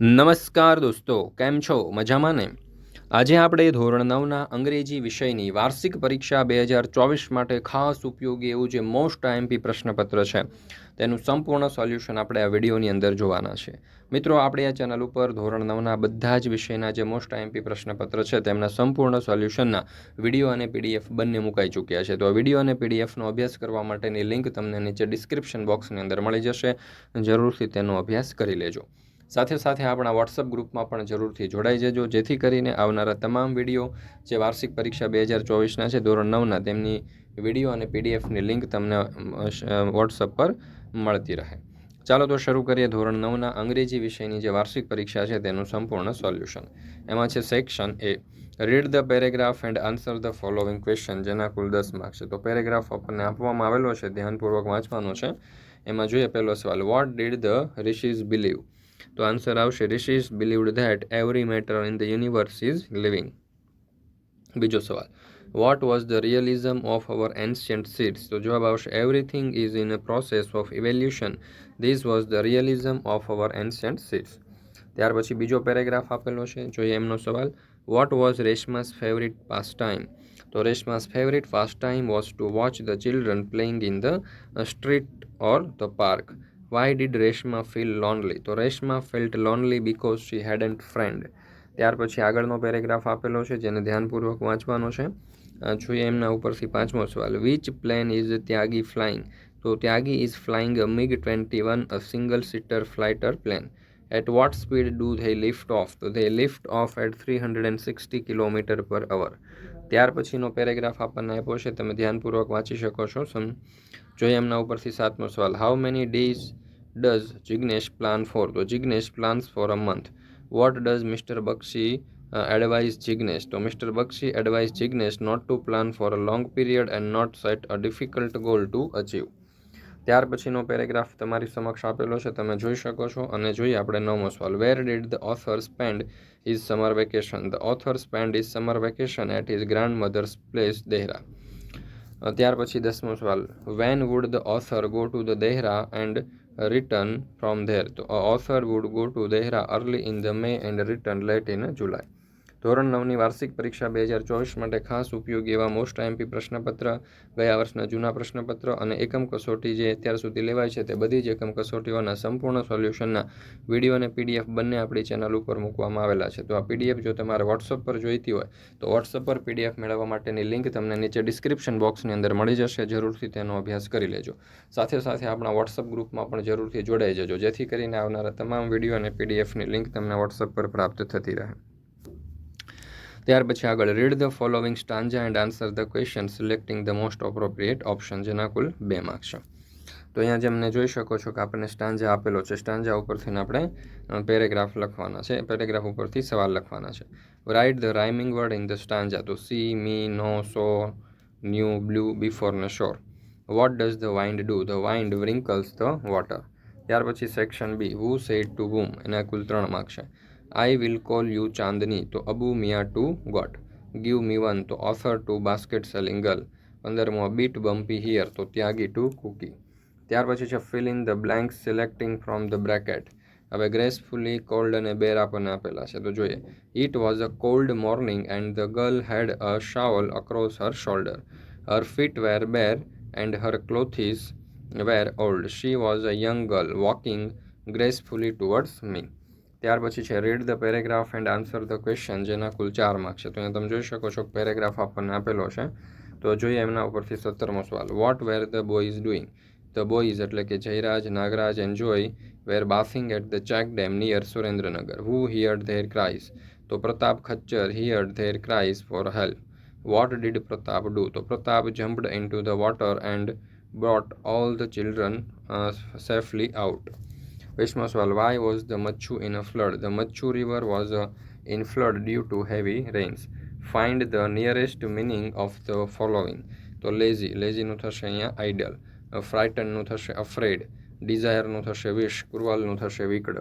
નમસ્કાર દોસ્તો, કેમ છો? મજામાં ને? આજે આપણે ધોરણ 9ના અંગ્રેજી વિષયની વાર્ષિક પરીક્ષા 2024 માટે ખાસ ઉપયોગી એવું જે મોસ્ટ આઈએમપી પ્રશ્નપત્ર છે તેનું સંપૂર્ણ સોલ્યુશન આપણે આ વિડીયોની અંદર જોવાના છે. મિત્રો, આપણે આ ચેનલ ઉપર ધોરણ 9ના બધા જ વિષયના જે મોસ્ટ આઈએમપી પ્રશ્નપત્ર છે તેમના સંપૂર્ણ સોલ્યુશનના વિડીયો અને પીડીએફ બંને મુકાઈ ચૂક્યા છે. તો આ વિડીયો અને પીડીએફનો અભ્યાસ કરવા માટેની લિંક તમને નીચે ડિસ્ક્રિપ્શન બોક્સની અંદર મળી જશે. જરૂરથી તેનો અભ્યાસ કરી લેજો. સાથે સાથે આપણા વોટ્સઅપ ગ્રુપમાં પણ જરૂરથી જોડાઈ જજો, જેથી કરીને આવનારા તમામ વિડીયો જે વાર્ષિક પરીક્ષા 2024ના છે ધોરણ 9ના તેમની વિડીયો અને પીડીએફની લિંક તમને વોટ્સઅપ પર મળતી રહે. ચાલો તો શરૂ કરીએ ધોરણ 9ના અંગ્રેજી વિષયની જે વાર્ષિક પરીક્ષા છે તેનું સંપૂર્ણ સોલ્યુશન. એમાં છે section A, read the paragraph and answer the following question, જેના કુલ 10 માર્ક્સ છે. તો પેરેગ્રાફ આપણને આપવામાં આવેલો છે, ધ્યાનપૂર્વક વાંચવાનો છે. એમાં જોઈએ પહેલો સવાલ, what did the rishis believe? તો આન્સર આવશે, rishis believed that every matter in the universe is living. બીજો સવાલ, what was the realism of our ancient seeds? તો જવાબ આવશે, everything is in a process of evolution. This was the realism of our ancient seeds. ત્યાર પછી બીજો paragraph આપેલો છે, જોઈએ એમનો સવાલ, what was Reshma's favourite pastime? તો Reshma's favourite pass time was to watch the children playing in the street or the park. Why did Reshma feel lonely? તો Reshma felt lonely because she hadn't friend. ત્યાર પછી આગળનો પેરેગ્રાફ આપેલો છે, જેને ધ્યાનપૂર્વક વાંચવાનો છે. જોઈએ એમના ઉપરથી પાંચમો સવાલ, which plane is Tyagi flying? તો Tyagi is flying a MiG-21, a single seater fighter plane. At what speed do they lift off? તો they lift off at 360 kilometre per hour. ત્યાર પછીનો પેરેગ્રાફ આપણને આપ્યો છે, તમે ધ્યાનપૂર્વક વાંચી શકો છો. જોઈએ એમના ઉપરથી સાતમો સવાલ, how many days does Jignesh plan for? તો Jignesh plans for a month. What does mister Bakshi advise Jignesh? તો mister Bakshi advise Jignesh not to plan for a long period and not set a difficult goal to achieve. ત્યાર પછીનો paragraph તમારી સમક્ષ આપેલો છે, તમે જોઈ શકો છો. અને જોઈએ આપણે નવમો સવાલ, where did the author spend his summer vacation? The author spend his summer vacation at his grandmother's place Dehra. ત્યાર પછી 10મો સવાલ, when would the author go to the Dehra and return from there? તો author would go to Dehra early in the May and return late in July. ધોરણ 9ની વાર્ષિક પરીક્ષા 2024 માટે ખાસ ઉપયોગી એવા મોસ્ટ આઈએમપી પ્રશ્નપત્ર, ગયા વર્ષના જૂના પ્રશ્નપત્ર અને એકમ કસોટી જે અત્યાર સુધી લેવાય છે તે બધી જ એકમ કસોટીઓના સંપૂર્ણ સોલ્યુશનના વિડીયો અને પીડીએફ બંને આપણી ચેનલ ઉપર મૂકવામાં આવેલા છે. તો આ પીડીએફ જો તમારે વોટ્સઅપ પર જોઈતી હોય તો વોટ્સઅપ પર પીડીએફ મેળવવા માટેની લિંક તમને નીચે ડિસ્ક્રિપ્શન બોક્સની અંદર મળી જશે. જરૂરથી તેનો અભ્યાસ કરી લેજો. સાથે સાથે આપણા વોટ્સઅપ ગ્રુપમાં પણ જરૂરથી જોડાઈ જજો, જેથી કરીને આવનારા તમામ વિડીયો અને પીડીએફની લિંક તમને વોટ્સઅપ પર પ્રાપ્ત થતી રહે. ત્યાર પછી આગળ, read the following stanza and answer the question selecting the most appropriate option, જેના કુલ 2 માર્ક્સ છે. તો અહીંયા જેમને જોઈ શકો છો કે આપણને સ્ટાન્જા આપેલો છે, સ્ટાન્જા ઉપરથી આપણે પેરેગ્રાફ લખવાના છે, પેરેગ્રાફ ઉપરથી સવાલ લખવાના છે. Write the rhyming word in the stanza. તો sea, me, no, so, new, blue, before ને shore. What does the wind do? The wind wrinkles the water. ત્યાર પછી section B, who said to whom? એના કુલ 3 marks છે. I will call you Chandni, તો Abu Miya to goat. Give me one, તો author to basket selling girl. 15મો, bit bumpy here, તો Tyagi two cookie. ત્યાર પછી છે fill in the blanks selecting from the bracket. હવે ગ્રેસફુલી, કોલ્ડ અને બેર આપણને આપેલા છે. તો જોઈએ, it was a cold morning and the girl had a shawl across her shoulder. Her feet were bare and her clothes were old. She was a young girl walking gracefully towards me. ત્યાર પછી છે read the paragraph and answer the question, જેના કુલ 4 marks છે. તો અહીંયા તમે જોઈ શકો છો પેરેગ્રાફ આપણને આપેલો છે. તો જોઈએ એમના ઉપરથી 17મો સવાલ, what were the boys doing? The boys એટલે કે Jayraj, Nagraj and Joy were bathing at the check dam near Surendranagar. Who heard their cries? તો Pratap Khachchar heard their cries for help. What did Pratap do? તો Pratap jumped into the water and brought all the children safely out. 20મો સવાલ, why was the Machchhu in a flood? The Machchhu river was in flood due to heavy rains. Find the nearest meaning of the following. તો lazy, લેઝીનું થશે અહીંયા idle. ફ્રાઇટનનું થશે afraid. ડિઝાયરનું થશે વિશ. કુરવાલનું થશે વિકડ.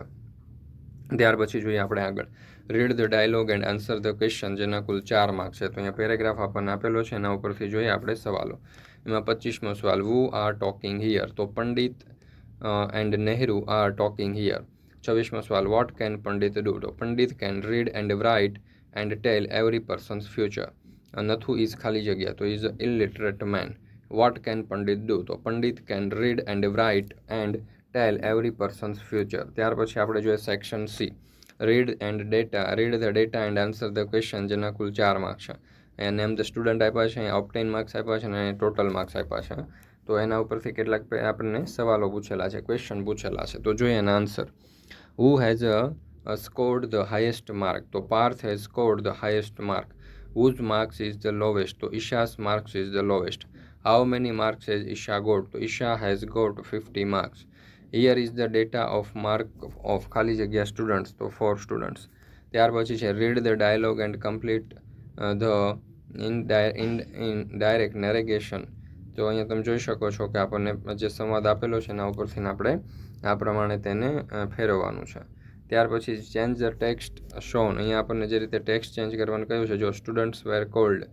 ત્યાર પછી જોઈએ આપણે આગળ, read the dialogue and answer the question, જેના કુલ 4 માર્ક્સ છે. તો અહીંયા પેરેગ્રાફ આપણને આપેલો છે, એના ઉપરથી જોઈએ આપણે સવાલો. એમાં 25મો સવાલ, વુ આર ટોકિંગ હિયર? તો Pandit and Nehru are talking here. 26મો સવાલ, વોટ કેન પંડિત ડુ? તો Pandit can read and write and tell every person's future. Nathu is ખાલી જગ્યા, તો is a illiterate man. What can Pandit do? તો Pandit can read and write and tell every person's future. ત્યાર પછી આપણે જોઈએ section C, read the data and answer the question, જેના કુલ 4 માર્ક્સ છે. અહીંયા નેમ ધ સ્ટુડન્ટ આપ્યા છે, અહીંયા ઓપ્ટેન માર્ક્સ આપ્યા છે અને ટોટલ માર્ક્સ આપ્યા છે. તો એના ઉપરથી કેટલાક આપણને સવાલો પૂછેલા છે, ક્વેશ્ચન પૂછેલા છે. તો જોઈએ એના answer. Who has scored the highest mark? તો Parth has scored the highest mark. Whose marks is the lowest? તો Isha's marks is the lowest. How many marks has Isha got? તો Isha has got 50 marks. Here is the data of mark of ખાલી જગ્યા students, તો 4 students. ત્યાર પછી છે read the dialogue and complete the direct narration. તો અહીંયા તમે જોઈ શકો છો કે આપણને જે સંવાદ આપેલો છે એના ઉપરથી આપણે આ પ્રમાણે તેને ફેરવવાનું છે. ત્યાર પછી ચેન્જ ધ ટેક્સ્ટ શોન. અહીંયા આપણને જે રીતે ટેક્સ્ટ ચેન્જ કરવાનું કહ્યું છે, જો students were cold,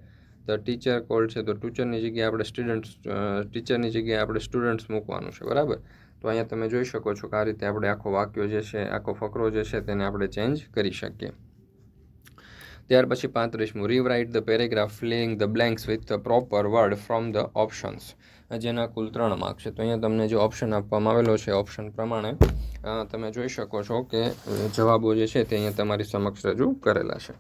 the teacher cold છે, તો ટીચરની જગ્યાએ આપણે સ્ટુડન્ટ્સ મૂકવાનું છે, બરાબર. તો અહીંયા તમે જોઈ શકો છો કે આ રીતે આપણે આખો વાક્યો જે છે, આખો ફકરો જે છે તેને આપણે ચેન્જ કરી શકીએ. ત્યાર પછી 35મું, rewrite the paragraph filling the blanks with the proper word from the options, જેના કુલ 3 માર્ક્સ છે. તો અહીંયા તમને જે ઓપ્શન આપવામાં આવેલો છે, ઓપ્શન પ્રમાણે તમે જોઈ શકો છો કે જવાબો જે છે તે અહીંયા તમારી સમક્ષ રજૂ કરેલા છે.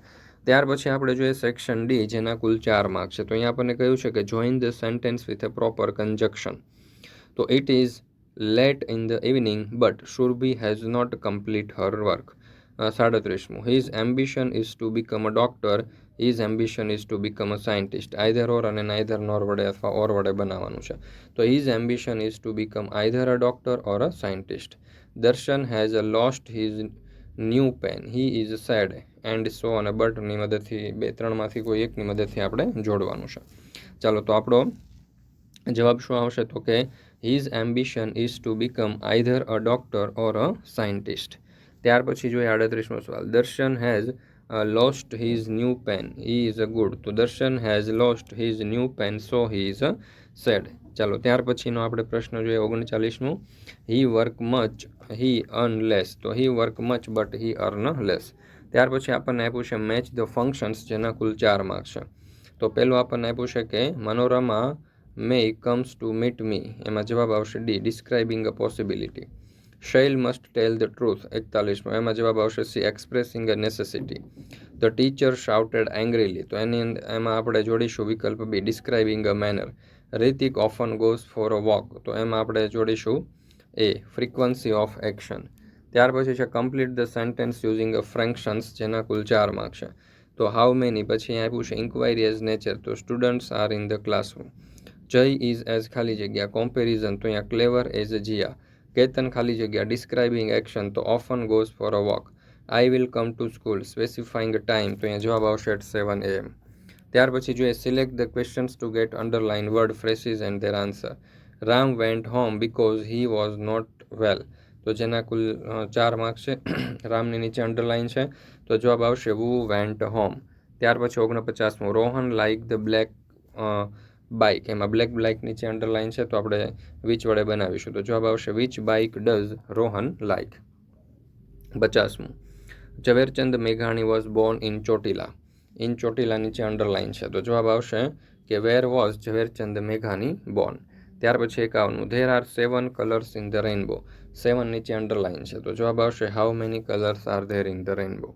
ત્યાર પછી આપણે જોઈએ સેક્શન ડી, જેના કુલ 4 માર્ક્સ છે. તો અહીંયા આપણને કહ્યું છે કે join the sentence with a proper conjunction. તો it is late in the evening but Surbhi has not complete her work. 37મું, his ambition is to become a doctor, his ambition is to become a scientist. Either or અને neither નોર વડે અથવા ઓર વડે બનાવવાનું છે. તો his ambition is to become either a doctor or a scientist. Darshan has lost his new pen, he is sad and so. અને બટની મદદથી 2-3માંથી કોઈ એકની મદદથી આપણે જોડવાનું છે. ચાલો, તો આપણો જવાબ શું આવશે? તો કે his ambition is to become either a doctor or a scientist. ત્યાર પછી જોઈએ 38મો સવાલ, Darshan has lost his new pen, he is a good. તો Darshan has lost his new pen, so he is a sad. ચાલો, ત્યાર પછીનો આપણે પ્રશ્ન જોઈએ 39મું, he work much, he earn less. તો he work much but he earn less. ત્યાર પછી આપણને આપ્યું છે મેચ ધ ફંક્શન્સ, જેના કુલ 4 માર્ક્સ છે. તો પહેલું આપણને આપ્યું છે કે Manorama may comes to meet me, એમાં જવાબ આવશે D, describing a possibility. Shail must tell the truth, 41મો, એમાં જવાબ આવશે C, expressing a necessity. The teacher shouted angrily, તો એમાં આપણે જોડીશું વિકલ્પ B, describing a manner. Ritik often goes for a walk, તો એમાં આપણે જોડીશું એ, ફ્રીક્વન્સી ઓફ એક્શન. ત્યાર પછી છે complete the sentence using a fractions, જેના કુલ 4 માર્ક્સ છે. તો હાઉ મેની, પછી આપ્યું છે ઇન્ક્વાયરી એઝ નેચર, તો students are in the classroom. જય ઇઝ એઝ ખાલી જગ્યા કોમ્પેરિઝન, તો અહીંયા ક્લેવર એઝ જીયા. કેતન ખાલી જગ્યા ડિસ્ક્રાઇબિંગ એક્શન, તો often goes for a walk. I will come to school, specifying time, તો અહીંયા જવાબ આવશે એટ 7 AM. ત્યાર પછી જોઈએ select the questions to get underline word phrases and their answer. Ram went home because he was not well, તો જેના કુલ 4 માર્ક્સ છે. રામની નીચે અંડરલાઇન છે, તો જવાબ આવશે વુ વેન્ટ હોમ. ત્યાર પછી 49મું, Rohan like the black bike, એમાં બ્લેક નીચે અંડરલાઇન છે, તો આપણે વિચ વડે બનાવીશું, તો જવાબ આવશે which bike does Rohan like. 50મું, ઝવેરચંદ મેઘાણી was born in Chotila. In Chotila નીચે અંડરલાઇન છે, તો જવાબ આવશે કે વેર વોઝ ઝવેરચંદ મેઘાણી બોર્ન. ત્યાર પછી 51મું, there are 7 colours in the rainbow. 7 નીચે અંડરલાઇન છે, તો જવાબ આવશે how many colours are there in the rainbow.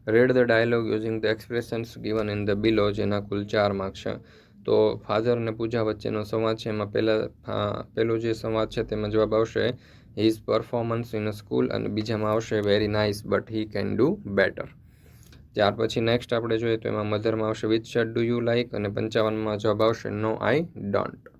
Read the dialogue using the expressions given in the below, જેના કુલ 4 માર્ક્સ છે. તો ફાધર અને પૂજા વચ્ચેનો સંવાદ છે, એમાં પહેલો જે સંવાદ છે તેમાં જવાબ આવશે his performance in a school, અને બીજામાં આવશે very nice but he can do better. ત્યાર પછી નેક્સ્ટ આપણે જોઈએ તો એમાં મધરમાં આવશે which shirt do you like, અને 55માં જવાબ આવશે નો આઈ ડોન્ટ.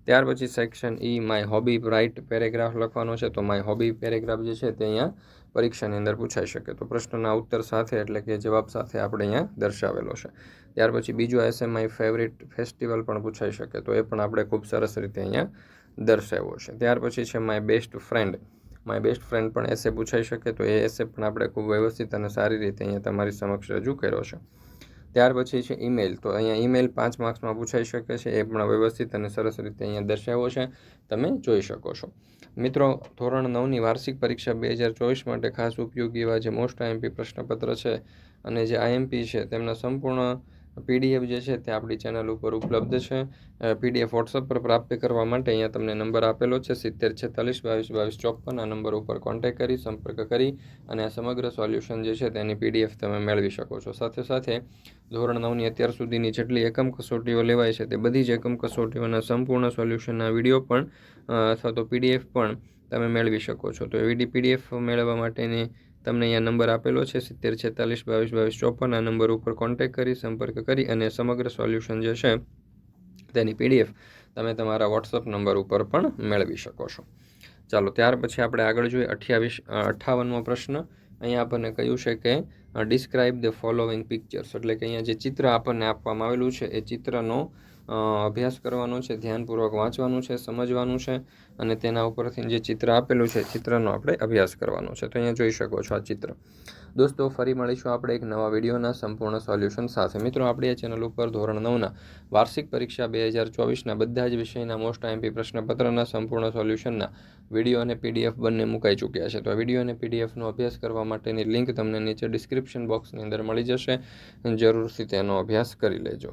ત્યાર પછી section E, my hobby write paragraph લખવાનો છે. તો માય હોબી પેરેગ્રાફ જે છે તે અહીંયા પરીક્ષાની અંદર પૂછાઈ શકે, તો પ્રશ્નના ઉત્તર સાથે એટલે કે જવાબ સાથે આપણે અહીંયા દર્શાવેલો છે. ત્યાર પછી બીજો એસે માય ફેવરિટ ફેસ્ટિવલ પણ પૂછાઈ શકે, તો એ પણ આપણે ખૂબ સરસ રીતે અહીંયા દર્શાવ્યો છે. ત્યાર પછી છે my best friend. My best friend પણ એસે પૂછાઈ શકે, તો એ એસે પણ આપણે ખૂબ વ્યવસ્થિત અને સારી રીતે અહીંયા તમારી સમક્ષ રજૂ કર્યો છે. ત્યાર પછી છે ઈમેલ. તો અહીંયા ઈમેલ 5 માર્ક્સમાં પૂછાઈ શકે છે, એ પણ વ્યવસ્થિત અને સરસ રીતે અહીંયા દર્શાવ્યો છે, તમે જોઈ શકો છો. મિત્રો, ધોરણ 9ની વાર્ષિક પરીક્ષા 2024 માટે ખાસ ઉપયોગી એવા જે મોસ્ટ આઈએમપી પ્રશ્નપત્ર છે અને જે આઈએમપી છે તેમના સંપૂર્ણ PDF જે છે તે આપણી ચેનલ ઉપર ઉપલબ્ધ છે. PDF વોટ્સઅપ પર પ્રાપ્ત કરવા માટે અહીંયા તમને નંબર આપેલો છે 70 46 22 22 54. આ નંબર ઉપર કોન્ટેક્ટ કરી સંપર્ક કરી અને આ સમગ્ર સોલ્યુશન જે છે તેની PDF તમે મેળવી શકો છો. સાથે સાથે ધોરણ 9ની અત્યાર સુધીની જેટલી એકમ કસોટીઓ લેવાય છે તે બધી જ એકમ કસોટીઓના સંપૂર્ણ સોલ્યુશનના વિડીયો પણ અથવા તો PDF પણ તમે મેળવી શકો છો. તો એવી PDF મેળવવા માટેની તમને અહીંયા નંબર આપેલો છે 70 46 22 22 54. આ નંબર ઉપર કોન્ટેક્ટ કરી સંપર્ક કરી અને સમગ્ર સોલ્યુશન જે છે તેની PDF તમે તમારા વોટ્સઅપ નંબર ઉપર પણ મેળવી શકો છો. ચાલો, ત્યાર પછી આપણે આગળ જોઈએ 58મો પ્રશ્ન. અહીંયા આપણને કહ્યું છે કે ડિસ્ક્રાઇબ ધ ફોલોઈંગ પિક્ચર્સ, એટલે કે અહીંયા જે ચિત્ર આપણને આપવામાં આવેલું છે એ ચિત્રનો અભ્યાસ કરવાનો છે, ધ્યાનપૂર્વક વાંચવાનું છે, સમજવાનું છે અને તેના ઉપરથી જે ચિત્ર આપેલું છે ચિત્રનો આપણે અભ્યાસ કરવાનો છે. તો અહીંયા જોઈ શકો છો આ ચિત્ર. દોસ્તો, ફરી મળીશું આપણે એક નવા વિડીયોના સંપૂર્ણ સોલ્યુશન સાથે. મિત્રો, આપણી આ ચેનલ ઉપર ધોરણ 9ના વાર્ષિક પરીક્ષા 2024ના બધા જ વિષયના મોસ્ટ આઈએમપી પ્રશ્નપત્રના સંપૂર્ણ સોલ્યુશનના વિડીયો અને PDF બંને મુકાઈ ચૂક્યા છે. તો આ વિડીયો અને PDFનો અભ્યાસ કરવા માટેની લિંક તમને નીચે ડિસ્ક્રિપ્શન બોક્સની અંદર મળી જશે. જરૂરથી તેનો અભ્યાસ કરી લેજો.